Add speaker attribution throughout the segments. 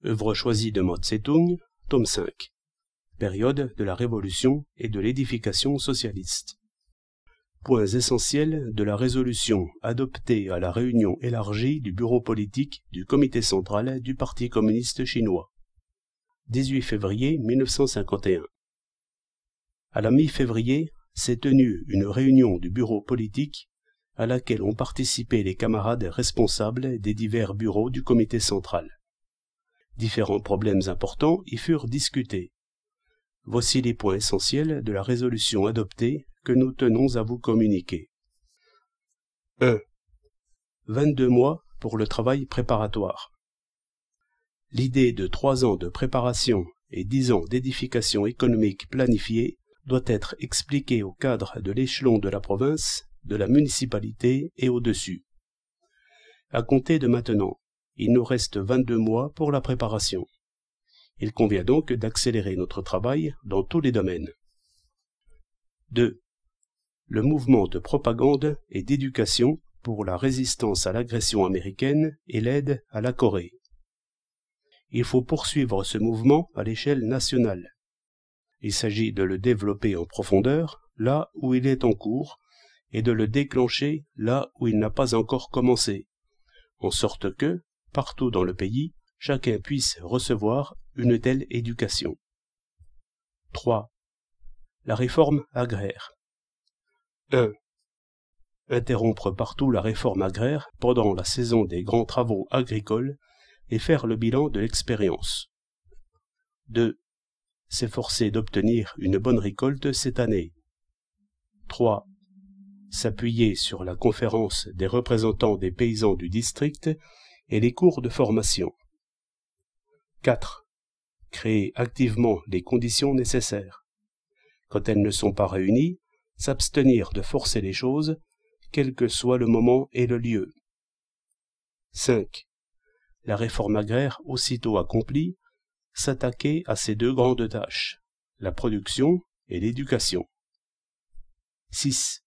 Speaker 1: Œuvre choisie de Mao Tse-tung, tome 5. Période de la Révolution et de l'édification socialiste. Points essentiels de la résolution adoptée à la réunion élargie du bureau politique du comité central du Parti communiste chinois. 18 février 1951. À la mi-février, s'est tenue une réunion du bureau politique à laquelle ont participé les camarades responsables des divers bureaux du comité central. Différents problèmes importants y furent discutés. Voici les points essentiels de la résolution adoptée que nous tenons à vous communiquer. 1. 22 mois pour le travail préparatoire. L'idée de 3 ans de préparation et 10 ans d'édification économique planifiée doit être expliquée au cadre de l'échelon de la province, de la municipalité et au-dessus. À compter de maintenant, il nous reste 22 mois pour la préparation. Il convient donc d'accélérer notre travail dans tous les domaines. 2. Le mouvement de propagande et d'éducation pour la résistance à l'agression américaine et l'aide à la Corée. Il faut poursuivre ce mouvement à l'échelle nationale. Il s'agit de le développer en profondeur là où il est en cours et de le déclencher là où il n'a pas encore commencé, en sorte que, partout dans le pays, chacun puisse recevoir une telle éducation. 3. La réforme agraire. 1. Interrompre partout la réforme agraire pendant la saison des grands travaux agricoles et faire le bilan de l'expérience. 2. S'efforcer d'obtenir une bonne récolte cette année. 3. S'appuyer sur la conférence des représentants des paysans du district et les cours de formation. 4. Créer activement les conditions nécessaires. Quand elles ne sont pas réunies, s'abstenir de forcer les choses, quel que soit le moment et le lieu. 5. La réforme agraire aussitôt accomplie, s'attaquer à ces 2 grandes tâches, la production et l'éducation. 6.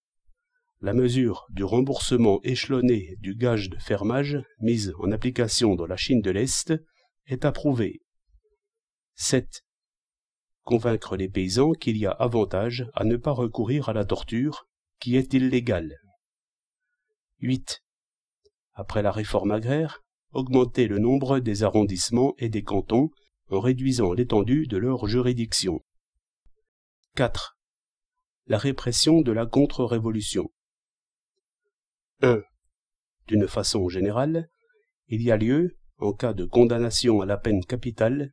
Speaker 1: La mesure du remboursement échelonné du gage de fermage mise en application dans la Chine de l'Est est approuvée. 7. Convaincre les paysans qu'il y a avantage à ne pas recourir à la torture, qui est illégale. 8. Après la réforme agraire, augmenter le nombre des arrondissements et des cantons en réduisant l'étendue de leur juridiction. 4. La répression de la contre-révolution. 1. D'une façon générale, il y a lieu, en cas de condamnation à la peine capitale,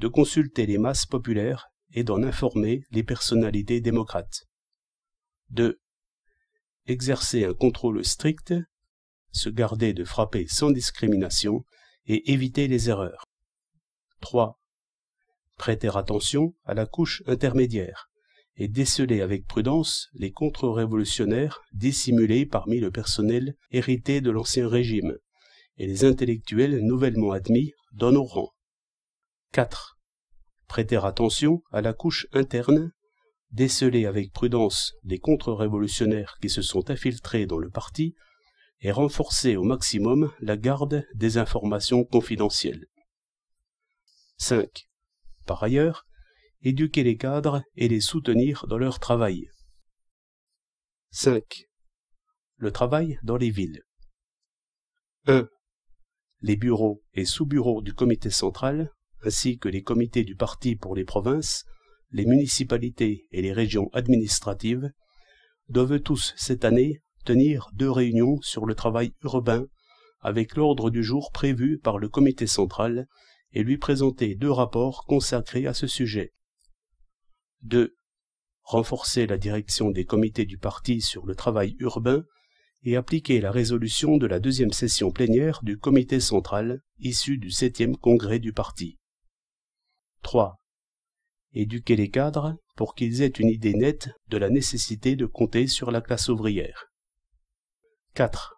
Speaker 1: de consulter les masses populaires et d'en informer les personnalités démocrates. 2. Exercer un contrôle strict, se garder de frapper sans discrimination et éviter les erreurs. 3. Prêter attention à la couche intermédiaire et déceler avec prudence les contre-révolutionnaires dissimulés parmi le personnel hérité de l'ancien régime et les intellectuels nouvellement admis dans nos rangs. 4. Prêter attention à la couche interne, déceler avec prudence les contre-révolutionnaires qui se sont infiltrés dans le parti et renforcer au maximum la garde des informations confidentielles. 5. Par ailleurs, éduquer les cadres et les soutenir dans leur travail. 5. Le travail dans les villes. 1. Les bureaux et sous-bureaux du comité central, ainsi que les comités du parti pour les provinces, les municipalités et les régions administratives, doivent tous cette année tenir 2 réunions sur le travail urbain avec l'ordre du jour prévu par le comité central et lui présenter 2 rapports consacrés à ce sujet. 2. Renforcer la direction des comités du parti sur le travail urbain et appliquer la résolution de la 2e session plénière du comité central issue du 7e congrès du parti. 3. Éduquer les cadres pour qu'ils aient une idée nette de la nécessité de compter sur la classe ouvrière. 4.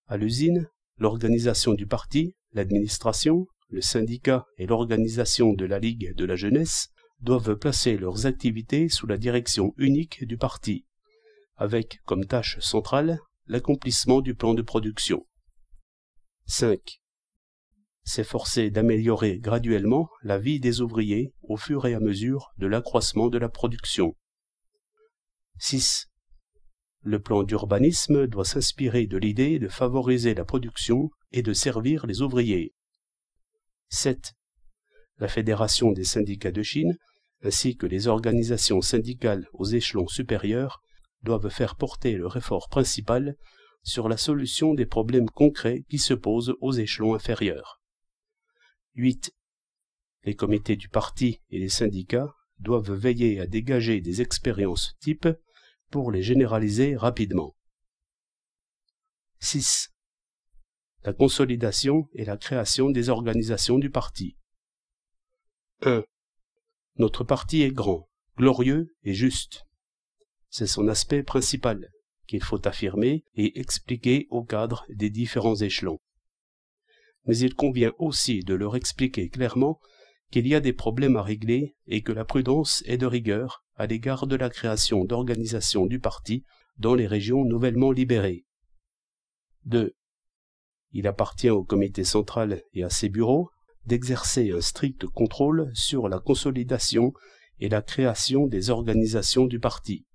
Speaker 1: À l'usine, l'organisation du parti, l'administration, le syndicat et l'organisation de la Ligue de la jeunesse doivent placer leurs activités sous la direction unique du parti, avec comme tâche centrale l'accomplissement du plan de production. 5. s'efforcer d'améliorer graduellement la vie des ouvriers au fur et à mesure de l'accroissement de la production. 6. Le plan d'urbanisme doit s'inspirer de l'idée de favoriser la production et de servir les ouvriers. 7. La Fédération des syndicats de Chine, ainsi que les organisations syndicales aux échelons supérieurs, doivent faire porter leur effort principal sur la solution des problèmes concrets qui se posent aux échelons inférieurs. 8. Les comités du parti et les syndicats doivent veiller à dégager des expériences types pour les généraliser rapidement. 6. La consolidation et la création des organisations du parti. 1. Notre parti est grand, glorieux et juste. C'est son aspect principal, qu'il faut affirmer et expliquer au cadre des différents échelons. Mais il convient aussi de leur expliquer clairement qu'il y a des problèmes à régler et que la prudence est de rigueur à l'égard de la création d'organisations du parti dans les régions nouvellement libérées. 2. Il appartient au comité central et à ses bureaux d'exercer un strict contrôle sur la consolidation et la création des organisations du parti,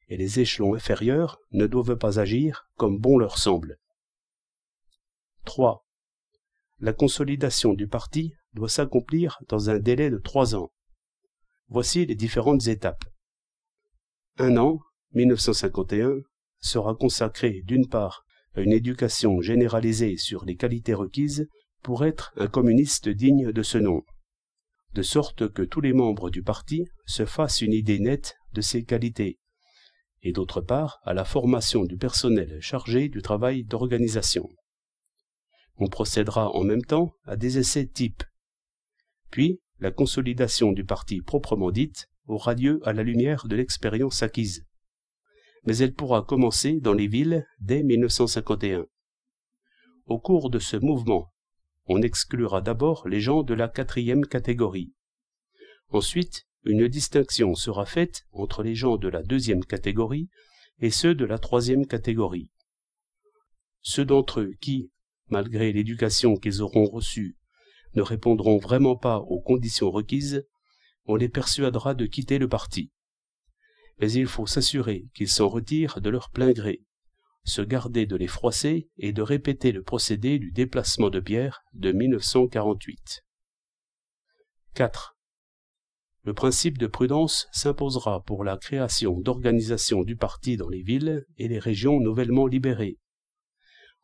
Speaker 1: et les échelons inférieurs ne doivent pas agir comme bon leur semble. 3. La consolidation du parti doit s'accomplir dans un délai de 3 ans. Voici les différentes étapes. 1 an, 1951, sera consacré d'une part à une éducation généralisée sur les qualités requises pour être un communiste digne de ce nom, de sorte que tous les membres du parti se fassent une idée nette de ces qualités, et d'autre part à la formation du personnel chargé du travail d'organisation. On procédera en même temps à des essais types. Puis, la consolidation du parti proprement dite aura lieu à la lumière de l'expérience acquise. Mais elle pourra commencer dans les villes dès 1951. Au cours de ce mouvement, on exclura d'abord les gens de la 4e catégorie. Ensuite, une distinction sera faite entre les gens de la 2e catégorie et ceux de la 3e catégorie. Ceux d'entre eux qui, malgré l'éducation qu'ils auront reçue, ne répondront vraiment pas aux conditions requises, on les persuadera de quitter le parti. Mais il faut s'assurer qu'ils s'en retirent de leur plein gré, se garder de les froisser et de répéter le procédé du déplacement de Pierre de 1948. 4. Le principe de prudence s'imposera pour la création d'organisations du parti dans les villes et les régions nouvellement libérées.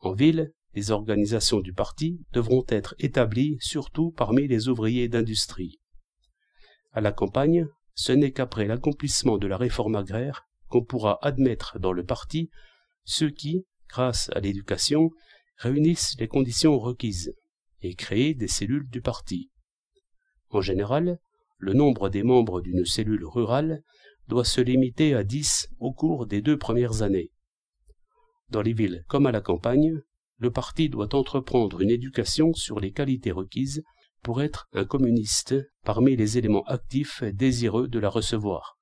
Speaker 1: En ville, les organisations du parti devront être établies surtout parmi les ouvriers d'industrie. À la campagne, ce n'est qu'après l'accomplissement de la réforme agraire qu'on pourra admettre dans le parti ceux qui, grâce à l'éducation, réunissent les conditions requises et créer des cellules du parti. En général, le nombre des membres d'une cellule rurale doit se limiter à 10 au cours des 2 premières années. Dans les villes comme à la campagne, le parti doit entreprendre une éducation sur les qualités requises pour être un communiste parmi les éléments actifs désireux de la recevoir,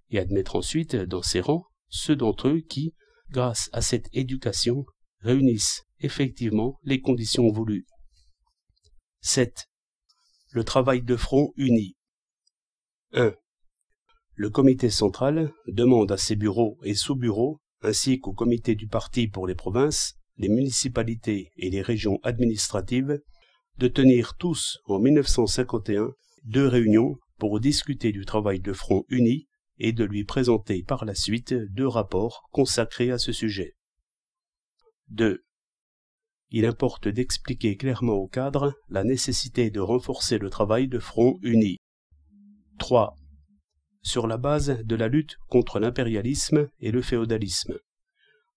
Speaker 1: et admettre ensuite dans ses rangs ceux d'entre eux qui, grâce à cette éducation, réunissent effectivement les conditions voulues. 7. Le travail de front uni. 1. Le comité central demande à ses bureaux et sous-bureaux, ainsi qu'au comité du parti pour les provinces, les municipalités et les régions administratives, de tenir tous en 1951 2 réunions pour discuter du travail de front uni et de lui présenter par la suite 2 rapports consacrés à ce sujet. 2. Il importe d'expliquer clairement au cadre la nécessité de renforcer le travail de front uni. 3. Sur la base de la lutte contre l'impérialisme et le féodalisme,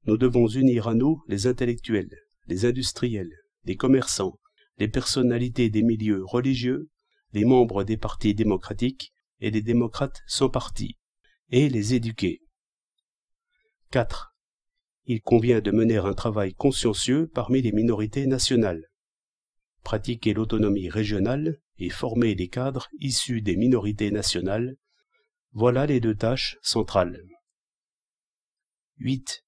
Speaker 1: nous devons unir à nous les intellectuels, les industriels, les commerçants, les personnalités des milieux religieux, les membres des partis démocratiques et les démocrates sans parti, et les éduquer. 4. Il convient de mener un travail consciencieux parmi les minorités nationales, pratiquer l'autonomie régionale et former les cadres issus des minorités nationales. Voilà les 2 tâches centrales. 8.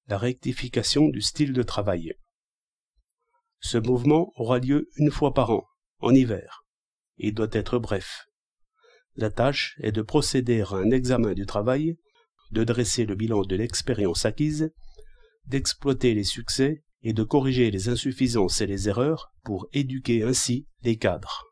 Speaker 1: La rectification du style de travail. Ce mouvement aura lieu une fois par an, en hiver. Il doit être bref. La tâche est de procéder à un examen du travail, de dresser le bilan de l'expérience acquise, d'exploiter les succès et de corriger les insuffisances et les erreurs pour éduquer ainsi les cadres.